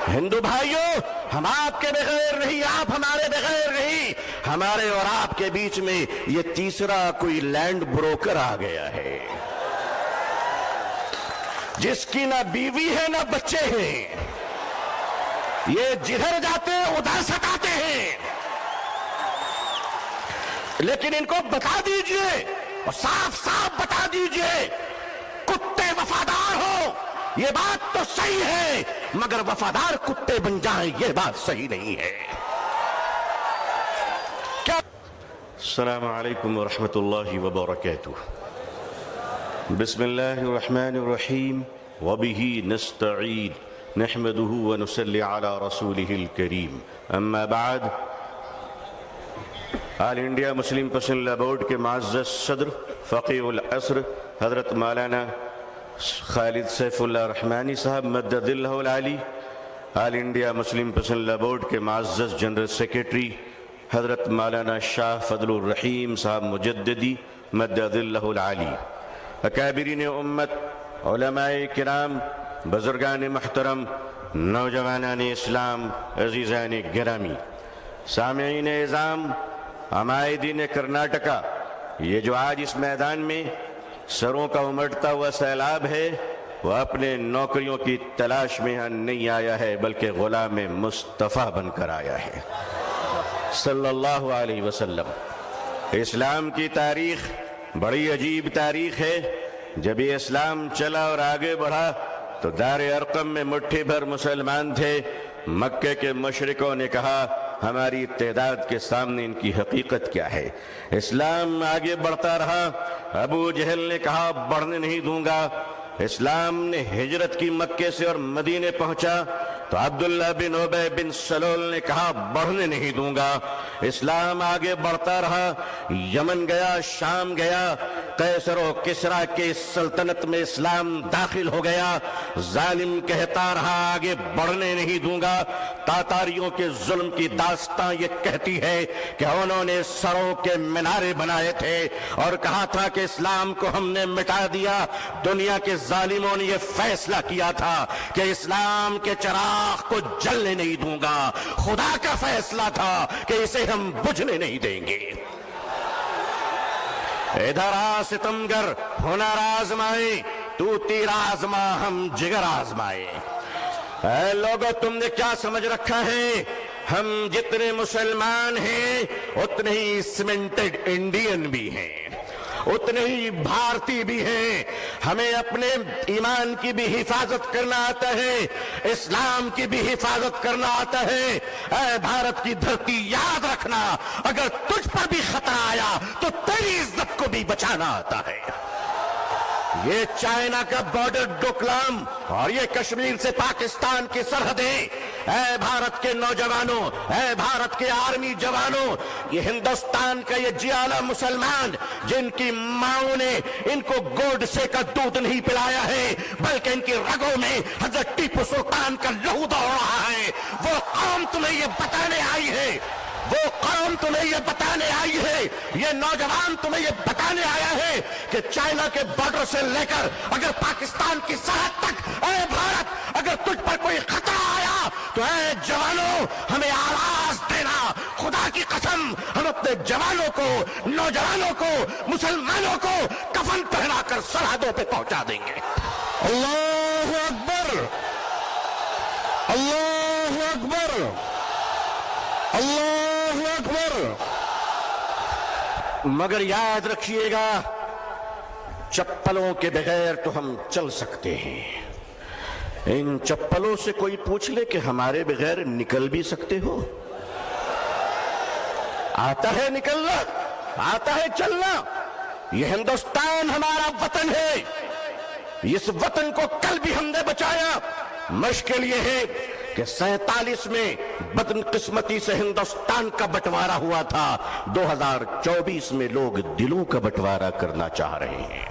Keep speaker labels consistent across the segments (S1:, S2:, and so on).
S1: ہندو بھائیوں، ہم آپ کے بغیر نہیں، آپ ہمارے بغیر نہیں، ہمارے اور آپ کے بیچ میں یہ تیسرا کوئی لینڈ بروکر آ گیا ہے، جس کی نہ بیوی ہے نہ بچے ہیں، یہ جدھر جاتے ہیں ادھر ستاتے ہیں، لیکن ان کو بتا دیجئے اور صاف صاف بتا دیجئے، کتے وفادار ہو یہ بات تو صحیح ہے، مگر وفادار کتے بن جائیں یہ بات صحیح نہیں ہے۔ کیا؟ السلام علیکم ورحمۃ اللہ وبرکاتہ۔ بسم اللہ الرحمن الرحیم وبہ نستعین نحمدہ ونصلی علی رسولہ الکریم، اما بعد۔ آل انڈیا مسلم پسند لا بورڈ کے معزز صدر فقیہ العصر حضرت مولانا خالد سیف اللہ رحمانی صاحب مدد اللہ العالی، آل انڈیا مسلم پسند لا بورڈ کے معزز جنرل سیکریٹری حضرت مولانا شاہ فضل الرحیم صاحب مجددی مدد اللہ العالی، اکابرین امت، علماء کرام، بزرگان محترم، نوجوانان اسلام، عزیزان گرامی، سامعین اعظام، عمائدین کرناٹکا، یہ جو آج اس میدان میں سروں کا امڑتا ہوا سیلاب ہے، وہ اپنے نوکریوں کی تلاش میں نہیں آیا ہے بلکہ غلام مصطفیٰ بن کر آیا ہے صلی اللہ علیہ وسلم۔ اسلام کی تاریخ بڑی عجیب تاریخ ہے۔ جب یہ اسلام چلا اور آگے بڑھا تو دار ارقم میں مٹھی بھر مسلمان تھے۔ مکے کے مشرکوں نے کہا ہماری تعداد کے سامنے ان کی حقیقت کیا ہے۔ اسلام آگے بڑھتا رہا، ابو جہل نے کہا بڑھنے نہیں دوں گا۔ اسلام نے ہجرت کی مکے سے اور مدینے پہنچا تو عبداللہ بن ابی بن سلول نے کہا بڑھنے نہیں دوں گا۔ اسلام آگے بڑھتا رہا، یمن گیا، شام گیا، قیصر و کسریٰ کے سلطنت میں اسلام داخل ہو گیا۔ ظالم کہتا رہا آگے بڑھنے نہیں دوں گا۔ تاتاریوں کے ظلم کی داستان یہ کہتی ہے کہ انہوں نے سروں کے مینارے بنائے تھے اور کہا تھا کہ اسلام کو ہم نے مٹا دیا۔ دنیا کے ظالموں نے یہ فیصلہ کیا تھا کہ اسلام کے چراغ کو جلنے نہیں دوں گا۔ خدا کا فیصلہ تھا کہ اسے ہم بجھنے نہیں دیں گے۔ ادھر آ ستمگر، ہنر آزمائے، تو تیر آزما ہم جگر آزمائے۔ اے لوگو، تم نے کیا سمجھ رکھا ہے؟ ہم جتنے مسلمان ہیں اتنے ہی سیمنٹڈ انڈین بھی ہیں، اتنے ہی بھارتی بھی ہیں۔ ہمیں اپنے ایمان کی بھی حفاظت کرنا آتا ہے، اسلام کی بھی حفاظت کرنا آتا ہے۔ اے بھارت کی دھرتی، یاد رکھنا اگر تجھ پر بھی خطرہ آیا تو تیری عزت کو بھی بچانا آتا ہے۔ یہ چائنا کا بارڈر ڈوکلام اور یہ کشمیر سے پاکستان کی سرحدیں، اے بھارت کے نوجوانوں، اے بھارت کے آرمی جوانوں، یہ ہندوستان کا یہ جیالہ مسلمان جن کی ماؤں نے ان کو گوڈسے کا دودھ نہیں پلایا ہے بلکہ ان کی رگوں میں حضرت ٹیپو سلطان کا لہو دوڑ رہا ہے، وہ قوم تمہیں یہ بتانے آئی ہے، وہ قوم تمہیں یہ بتانے آئی ہے، یہ نوجوان تمہیں یہ بتانے آیا ہے کہ چائنا کے بارڈر سے لے کر اگر پاکستان کی سرحد تک، اے بھارت، اگر تجھ پر کوئی خطرہ آیا تو اے جوانوں ہمیں آواز دینا۔ خدا کی قسم ہم اپنے جوانوں کو، نوجوانوں کو، مسلمانوں کو کفن پہنا کر سرحدوں پہ پہنچا دیں گے۔ اللہ اکبر، اللہ اکبر، اللہ اکبر۔ مگر یاد رکھیے گا، چپلوں کے بغیر تو ہم چل سکتے ہیں، ان چپلوں سے کوئی پوچھ لے کہ ہمارے بغیر نکل بھی سکتے ہو؟ آتا ہے نکلنا، آتا ہے چلنا۔ یہ ہندوستان ہمارا وطن ہے، اس وطن کو کل بھی ہم نے بچایا۔ مشکل یہ ہے کہ 47 میں بدقسمتی سے ہندوستان کا بٹوارا ہوا تھا، 2024 میں لوگ دلوں کا بٹوارا کرنا چاہ رہے ہیں۔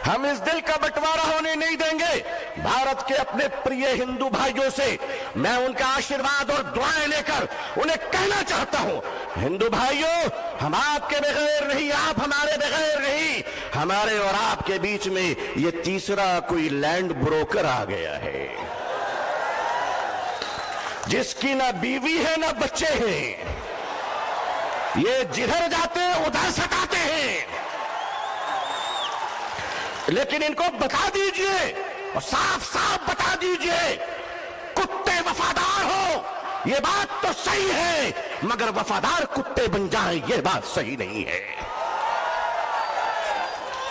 S1: ہم اس دل کا بٹوارا ہونے نہیں دیں گے۔ بھارت کے اپنے پریے ہندو بھائیوں سے میں ان کا آشیرواد اور دعائیں لے کر انہیں کہنا چاہتا ہوں، ہندو بھائیوں، ہم آپ کے بغیر نہیں، آپ ہمارے بغیر نہیں، ہمارے اور آپ کے بیچ میں یہ تیسرا کوئی لینڈ بروکر آ گیا ہے۔
S2: جس کی نہ بیوی ہے نہ بچے ہیں، یہ جدھر جاتے ہیں ادھر ستاتے ہیں، لیکن ان کو بتا دیجئے اور صاف صاف بتا دیجئے، کتے وفادار ہو یہ بات تو صحیح ہے، مگر وفادار کتے بن جائیں یہ بات صحیح نہیں ہے۔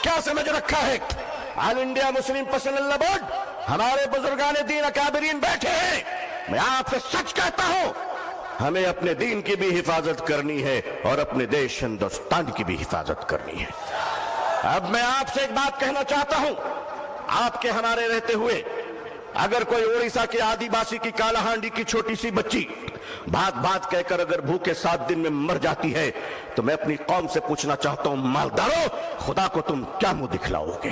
S2: کیا سمجھ رکھا ہے؟ آل انڈیا مسلم پرسنل لا بورڈ، ہمارے بزرگان دین اکابرین بیٹھے ہیں، میں آپ سے سچ کہتا ہوں، ہمیں اپنے دین کی بھی حفاظت کرنی ہے اور اپنے دیش ہندوستان کی بھی حفاظت کرنی ہے۔ اب میں آپ سے ایک بات کہنا چاہتا ہوں، آپ کے ہمارے رہتے ہوئے اگر کوئی اڑیسہ کے آدی باسی کی کالا ہانڈی کی چھوٹی سی بچی بات بات کہہ کر اگر بھوکے 7 دن میں مر جاتی ہے تو میں اپنی قوم سے پوچھنا چاہتا ہوں، مالدارو خدا کو تم کیا منہ دکھلاؤ گے؟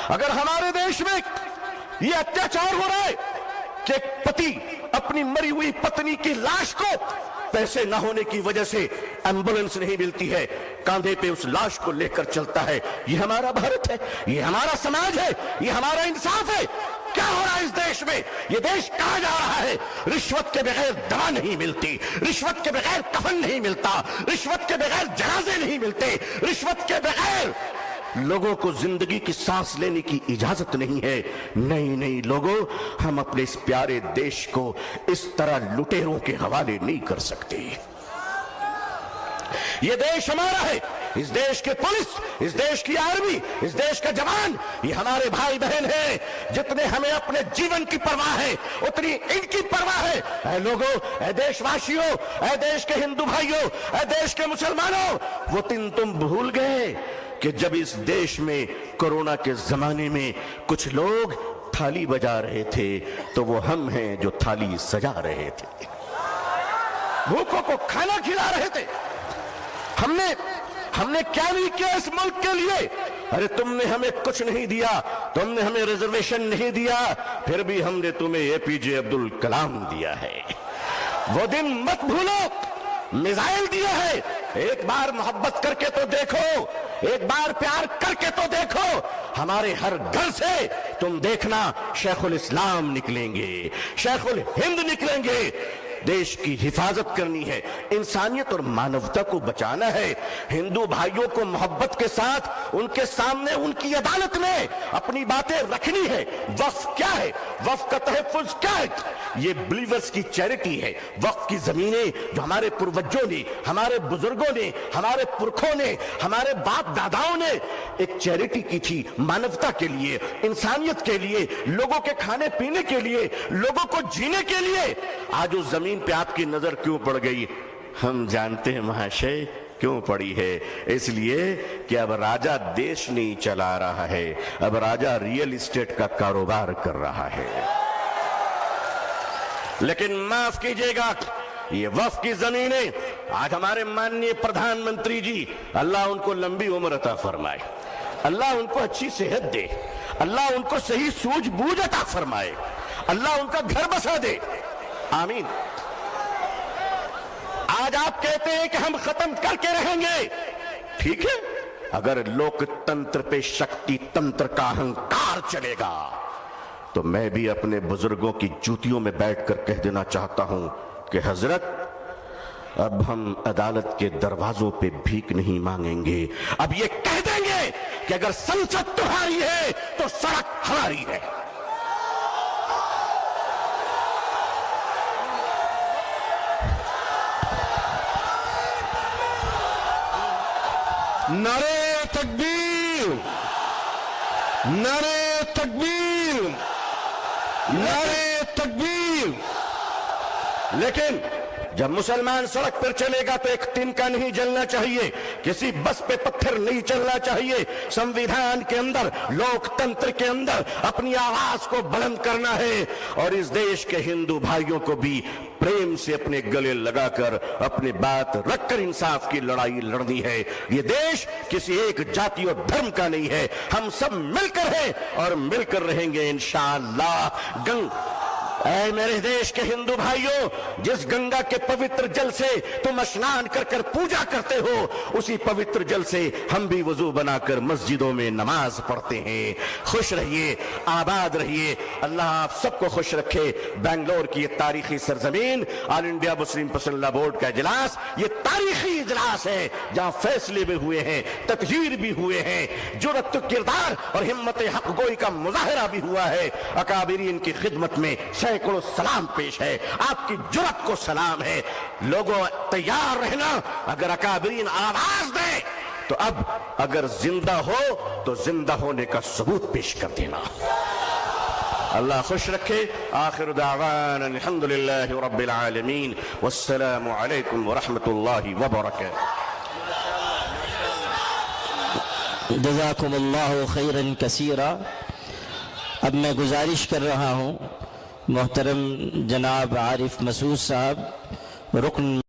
S2: اگر ہمارے دیش میں یہ اتیاچار ہو رہا ہے کہ ایک پتی اپنی مری ہوئی پتنی کی لاش کو پیسے نہ ہونے کی وجہ سے ایمبولنس نہیں ملتی ہے، کاندھے پہ اس لاش کو لے کر چلتا ہے، یہ ہمارا بھارت ہے، یہ ہمارا سماج ہے، یہ ہمارا انصاف ہے؟ کیا ہو رہا ہے اس دیش میں؟ یہ دیش کہاں جا رہا ہے؟ رشوت کے بغیر دوا نہیں ملتی، رشوت کے بغیر کفن نہیں ملتا، رشوت کے بغیر جنازے نہیں ملتے، رشوت کے بغیر لوگوں کو زندگی کی سانس لینے کی اجازت نہیں ہے۔ نہیں لوگوں، ہم اپنے اس پیارے دیش کو اس طرح لٹیروں کے حوالے نہیں کر سکتے۔ یہ دیش ہمارا ہے، اس دیش کے پولیس، اس دیش کی آرمی، اس دیش کا جوان یہ ہمارے بھائی بہن ہیں، جتنے ہمیں اپنے جیون کی پرواہ ہے اتنی ان کی پرواہ ہے۔ اے لوگوں، اے دیش واسیوں، اے دیش کے ہندو بھائیوں، اے دیش کے مسلمانوں، وہ دن تم بھول گئے کہ جب اس دیش میں کورونا کے زمانے میں کچھ لوگ تھالی بجا رہے تھے تو وہ ہم ہیں جو تھالی سجا رہے تھے، بھوکوں کو کھانا کھلا رہے تھے۔ ہم نے کیا نہیں کیا اس ملک کے لیے؟ ارے تم نے ہمیں کچھ نہیں دیا، تم نے ہمیں ریزرویشن نہیں دیا، پھر بھی ہم نے تمہیں APJ عبد الکلام دیا ہے۔ وہ دن مت بھولو، میزائل دیا ہے، ایک بار محبت کر کے تو دیکھو، ایک بار پیار کر کے تو دیکھو، ہمارے ہر گھر سے تم دیکھنا شیخ الاسلام نکلیں گے، شیخ الہند نکلیں گے۔ دیش کی حفاظت کرنی ہے، انسانیت اور مانوتا کو بچانا ہے، ہندو بھائیوں کو محبت کے ساتھ ان کے سامنے ان کی عدالت میں اپنی باتیں رکھنی ہے۔ وقف کیا ہے؟ وقف کا تحفظ کیا ہے؟ یہ بلیورز کی چیریٹی ہے۔ وقف کی زمینیں جو ہمارے پروجوں نے، ہمارے بزرگوں نے، ہمارے پرکھوں نے، ہمارے باپ داداؤں نے ایک چیریٹی کی تھی، مانوتا کے لیے، انسانیت کے لیے، لوگوں کے کھانے پینے کے لیے، لوگوں کو جینے کے لیے۔ آج اس زمین پہ آپ کی نظر کیوں پڑ گئی؟ ہم جانتے ہیں مہاشے کیوں پڑی ہے، اس لیے کہ اب راجہ دیش نہیں چلا رہا ہے، اب راجہ ریئل اسٹیٹ کا کاروبار کر رہا ہے۔ لیکن معاف کیجئے گا، یہ وقف کی زمینیں آج ہمارے ماننی پردھان منتری جی، اللہ ان کو لمبی عمر عطا فرمائے، اللہ ان کو اچھی صحت دے، اللہ ان کو صحیح سوجھ بوجھ عطا فرمائے، اللہ ان کا گھر بسا دے، آمین۔ آج آپ کہتے ہیں کہ ہم ختم کر کے رہیں گے، ٹھیک ہے، اگر لوک تنتر پہ شکتی تنتر کا اہنکار چلے گا تو میں بھی اپنے بزرگوں کی جوتیوں میں بیٹھ کر کہہ دینا چاہتا ہوں کہ حضرت اب ہم عدالت کے دروازوں پہ بھیک نہیں مانگیں گے، اب یہ کہہ دیں گے کہ اگر سنسد تمہاری ہے تو سڑک ہماری ہے۔
S3: نعرہ تکبیر، نعرہ تکبیر، نعرہ تکبیر۔
S2: لیکن جب مسلمان سڑک پر چلے گا تو ایک تنکا نہیں جلنا چاہیے، کسی بس پہ پتھر نہیں چلنا چاہیے، سمویدھان کے اندر، لوک تنتر کے اندر اپنی آواز کو بلند کرنا ہے، اور اس دیش کے ہندو بھائیوں کو بھی پریم سے اپنے گلے لگا کر اپنی بات رکھ کر انصاف کی لڑائی لڑنی ہے۔ یہ دیش کسی ایک جاتی اور دھرم کا نہیں ہے، ہم سب مل کر ہیں اور مل کر رہیں گے انشاءاللہ۔ اے میرے دیش کے ہندو بھائیوں، جس گنگا کے پوتر جل سے تم اسنان کر کر پوجا کرتے ہو، اسی پوتر جل سے ہم بھی وضو بنا کر مسجدوں میں نماز پڑھتے ہیں۔ خوش رہیے، آباد رہیے، اللہ آپ سب کو خوش رکھے۔ بنگلور کی یہ تاریخی سرزمین، آل انڈیا مسلم پسند لا بورڈ کا اجلاس، یہ تاریخی اجلاس ہے جہاں فیصلے بھی ہوئے ہیں، تطہیر بھی ہوئے ہیں، جرأت و کردار اور ہمت حق گوئی کا مظاہرہ بھی ہوا ہے۔ اکابرین کی خدمت میں سینکڑوں سلام پیش ہے، آپ کی جرأت کو سلام ہے۔ لوگوں تیار رہنا، اگر اکابرین آواز دے تو اب اگر زندہ ہو تو زندہ ہونے کا ثبوت پیش کر دینا۔ اللہ خوش رکھے۔ آخر دعوانا الحمدللہ رب العالمین، والسلام علیکم ورحمۃ اللہ وبرکاتہ۔
S4: جزاکم اللہ خیرا کثیرا۔ اب میں گزارش کر رہا ہوں محترم جناب عارف مسعود صاحب، رکن